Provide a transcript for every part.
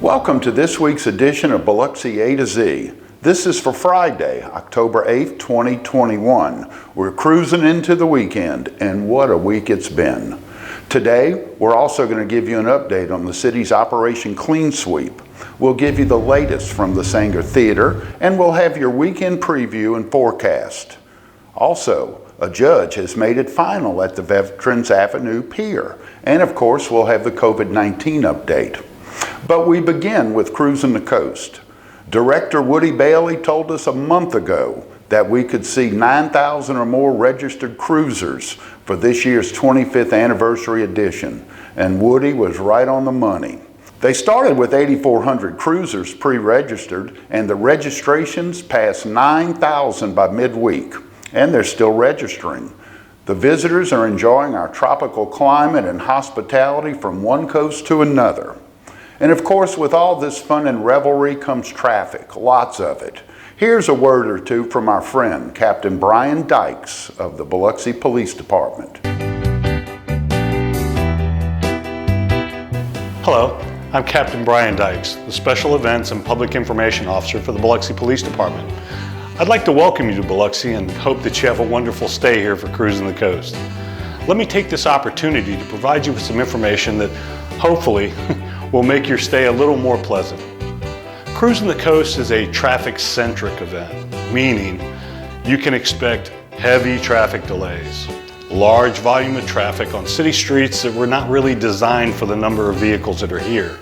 Welcome to this week's edition of Biloxi A to Z. This is for Friday, October 8th, 2021. We're cruising into the weekend, and what a week it's been. Today, we're also going to give you an update on the city's Operation Clean Sweep. We'll give you the latest from the Sanger Theater, and we'll have your weekend preview and forecast. Also, a judge has made it final at the Veterans Avenue Pier, and of course, we'll have the COVID-19 update. But we begin with cruising the coast. Director Woody Bailey told us a month ago that we could see 9,000 or more registered cruisers for this year's 25th anniversary edition, and Woody was right on the money. They started with 8,400 cruisers pre-registered, and the registrations passed 9,000 by midweek, and they're still registering. The visitors are enjoying our tropical climate and hospitality from one coast to another. And of course, with all this fun and revelry comes traffic, lots of it. Here's a word or two from our friend, Captain Brian Dykes of the Biloxi Police Department. Hello, I'm Captain Brian Dykes, the Special Events and Public Information Officer for the Biloxi Police Department. I'd like to welcome you to Biloxi and hope that you have a wonderful stay here for Cruising the Coast. Let me take this opportunity to provide you with some information that hopefully will make your stay a little more pleasant. Cruising the Coast is a traffic-centric event, meaning you can expect heavy traffic delays, large volume of traffic on city streets that were not really designed for the number of vehicles that are here.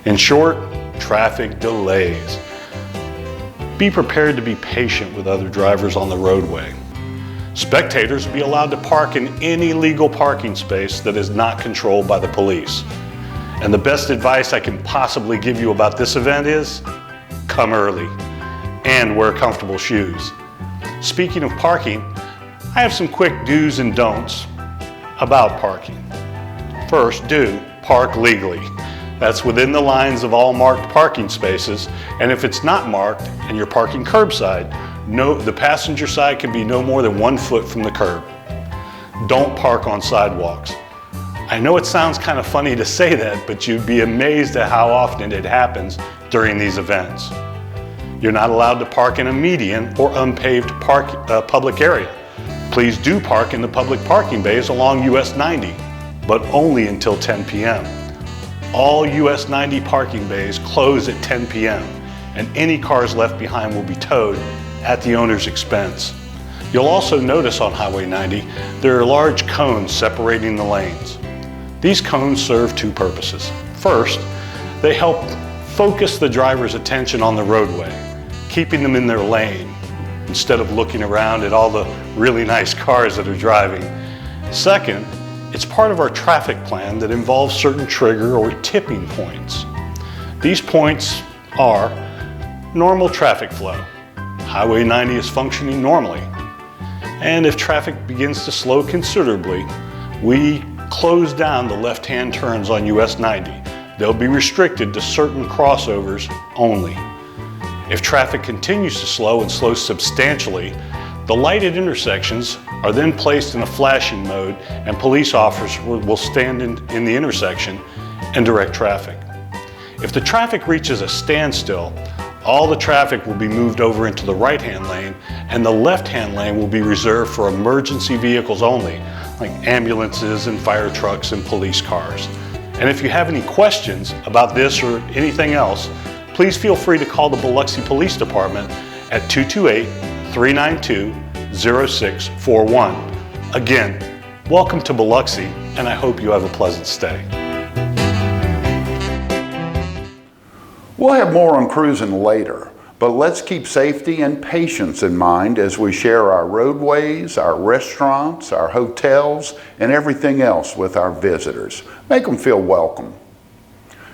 In short, traffic delays. Be prepared to be patient with other drivers on the roadway. Spectators will be allowed to park in any legal parking space that is not controlled by the police. And the best advice I can possibly give you about this event is, come early and wear comfortable shoes. Speaking of parking, I have some quick do's and don'ts about parking. First, do park legally. That's within the lines of all marked parking spaces, and if it's not marked and you're parking curbside, the passenger side can be no more than 1 foot from the curb. Don't park on sidewalks. I know it sounds kind of funny to say that, but you'd be amazed at how often it happens during these events. You're not allowed to park in a median or unpaved public area. Please do park in the public parking bays along US 90, but only until 10 p.m. All US 90 parking bays close at 10 p.m., and any cars left behind will be towed at the owner's expense. You'll also notice on Highway 90 there are large cones separating the lanes. These cones serve two purposes. First, they help focus the driver's attention on the roadway, keeping them in their lane instead of looking around at all the really nice cars that are driving. Second, it's part of our traffic plan that involves certain trigger or tipping points. These points are normal traffic flow. Highway 90 is functioning normally. And if traffic begins to slow considerably, we close down the left-hand turns on US 90. They'll be restricted to certain crossovers only. If traffic continues to slow and slows substantially, the lighted intersections are then placed in a flashing mode, and police officers will stand in the intersection and direct traffic. If the traffic reaches a standstill, all the traffic will be moved over into the right-hand lane, and the left-hand lane will be reserved for emergency vehicles only, like ambulances and fire trucks and police cars. And if you have any questions about this or anything else, please feel free to call the Biloxi Police Department at 228-392-0641. Again, welcome to Biloxi, and I hope you have a pleasant stay. We'll have more on cruising later, but let's keep safety and patience in mind as we share our roadways, our restaurants, our hotels, and everything else with our visitors. Make them feel welcome.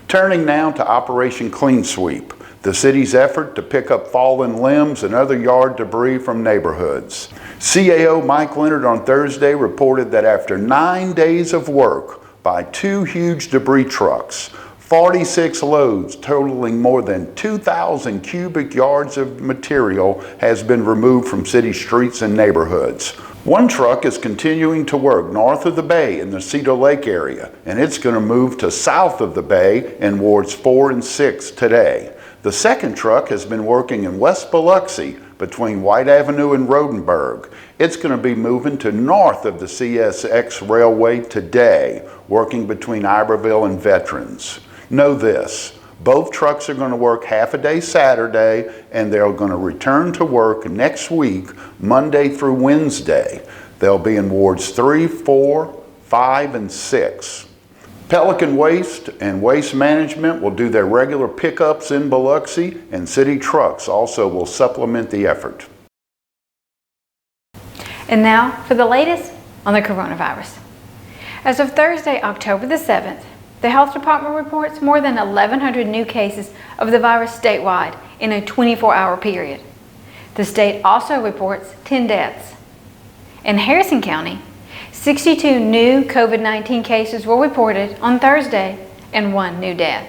Turning now to Operation Clean Sweep, the city's effort to pick up fallen limbs and other yard debris from neighborhoods. CAO Mike Leonard on Thursday reported that after 9 days of work by 2 huge debris trucks, 46 loads totaling more than 2,000 cubic yards of material has been removed from city streets and neighborhoods. One truck is continuing to work north of the bay in the Cedar Lake area, and it's going to move to south of the bay in wards 4 and 6 today. The second truck has been working in West Biloxi between White Avenue and Rodenberg. It's going to be moving to north of the CSX Railway today, working between Iberville and Veterans. Know this, both trucks are going to work half a day Saturday, and they're going to return to work next week, Monday through Wednesday. They'll be in wards 3, 4, 5, and 6. Pelican Waste and Waste Management will do their regular pickups in Biloxi, and city trucks also will supplement the effort. And now for the latest on the coronavirus. As of Thursday, October the 7th, the Health Department reports more than 1,100 new cases of the virus statewide in a 24-hour period. The state also reports 10 deaths. In Harrison County, 62 new COVID-19 cases were reported on Thursday and 1 new death.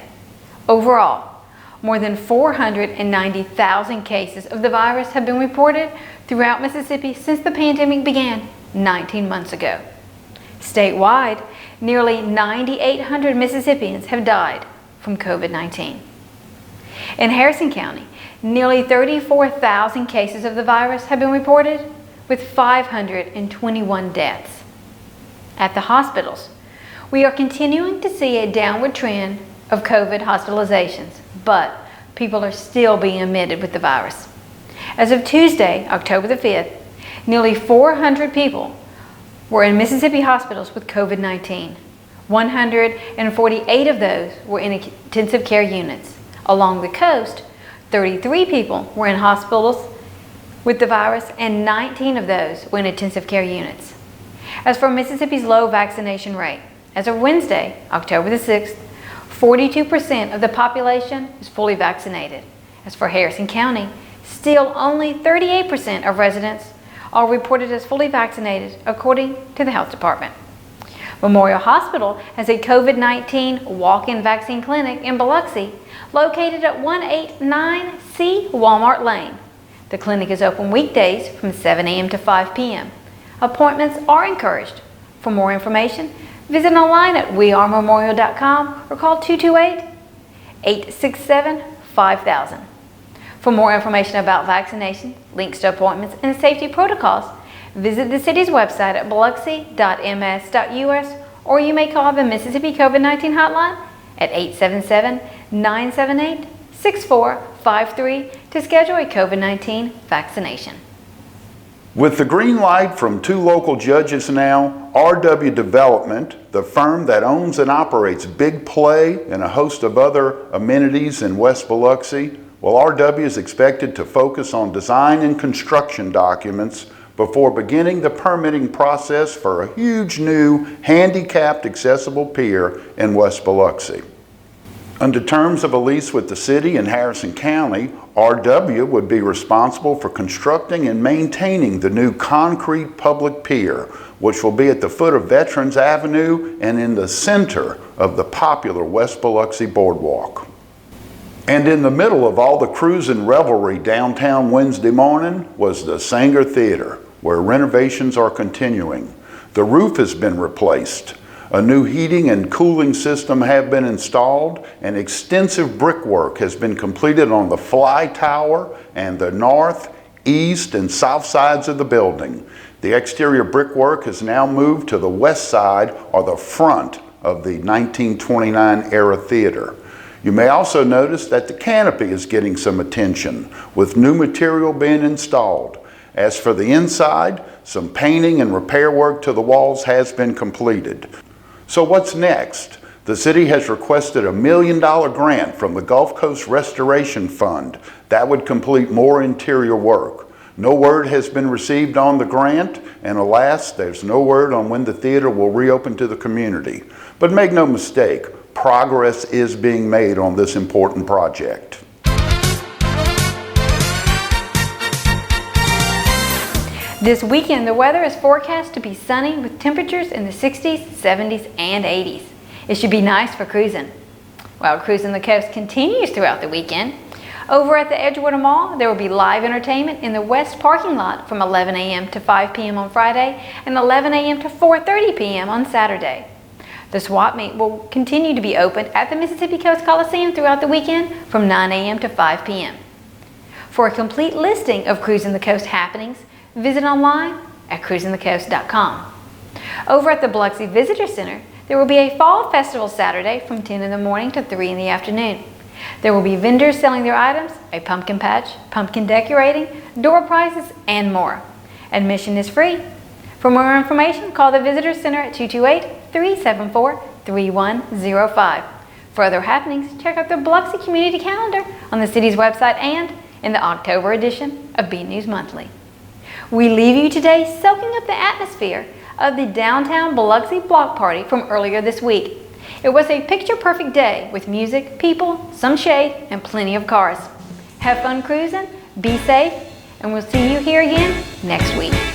Overall, more than 490,000 cases of the virus have been reported throughout Mississippi since the pandemic began 19 months ago. Statewide, nearly 9,800 Mississippians have died from COVID-19. In Harrison County, nearly 34,000 cases of the virus have been reported, with 521 deaths. At the hospitals, we are continuing to see a downward trend of COVID hospitalizations, but people are still being admitted with the virus. As of Tuesday, October the 5th, nearly 400 people were in Mississippi hospitals with COVID-19. 148 of those were in intensive care units. Along the coast, 33 people were in hospitals with the virus, and 19 of those were in intensive care units. As for Mississippi's low vaccination rate, as of Wednesday, October the 6th, 42% of the population is fully vaccinated. As for Harrison County, still only 38% of residents are reported as fully vaccinated, according to the Health Department. Memorial Hospital has a COVID-19 walk-in vaccine clinic in Biloxi, located at 189C Walmart Lane. The clinic is open weekdays from 7 a.m. to 5 p.m. Appointments are encouraged. For more information, visit online at wearememorial.com or call 228-867-5000. For more information about vaccination, links to appointments, and safety protocols, visit the city's website at biloxi.ms.us, or you may call the Mississippi COVID-19 hotline at 877-978-6453 to schedule a COVID-19 vaccination. With the green light from 2 local judges now, RW Development, the firm that owns and operates Big Play and a host of other amenities in West Biloxi, well, RW is expected to focus on design and construction documents before beginning the permitting process for a huge new handicapped accessible pier in West Biloxi. Under terms of a lease with the city in Harrison County, RW would be responsible for constructing and maintaining the new concrete public pier, which will be at the foot of Veterans Avenue and in the center of the popular West Biloxi Boardwalk. And in the middle of all the cruise and revelry downtown Wednesday morning was the Sanger Theater, where renovations are continuing. The roof has been replaced. A new heating and cooling system have been installed, and extensive brickwork has been completed on the fly tower and the north, east, and south sides of the building. The exterior brickwork has now moved to the west side or the front of the 1929 era theater. You may also notice that the canopy is getting some attention, with new material being installed. As for the inside, some painting and repair work to the walls has been completed. So what's next? The city has requested a $1 million grant from the Gulf Coast Restoration Fund. That would complete more interior work. No word has been received on the grant, and alas, there's no word on when the theater will reopen to the community. But make no mistake, progress is being made on this important project. This weekend, the weather is forecast to be sunny with temperatures in the 60s, 70s, and 80s. It should be nice for cruising. While cruising the coast continues throughout the weekend, Over at the Edgewater Mall, there will be live entertainment in the west parking lot from 11 a.m. to 5 p.m. on Friday and 11 a.m. to 4:30 p.m. on Saturday. The swap meet will continue to be open at the Mississippi Coast Coliseum throughout the weekend from 9 a.m. to 5 p.m. For a complete listing of Cruising the Coast happenings, visit online at cruisingthecoast.com. Over at the Biloxi Visitor Center, there will be a Fall Festival Saturday from 10 in the morning to 3 in the afternoon. There will be vendors selling their items, a pumpkin patch, pumpkin decorating, door prizes, and more. Admission is free. For more information, call the Visitor Center at 228-374-3105. For other happenings, check out the Biloxi Community Calendar on the city's website and in the October edition of B News Monthly. We leave you today soaking up the atmosphere of the downtown Biloxi block party from earlier this week. It was a picture-perfect day with music, people, some shade, and plenty of cars. Have fun cruising, be safe, and we'll see you here again next week.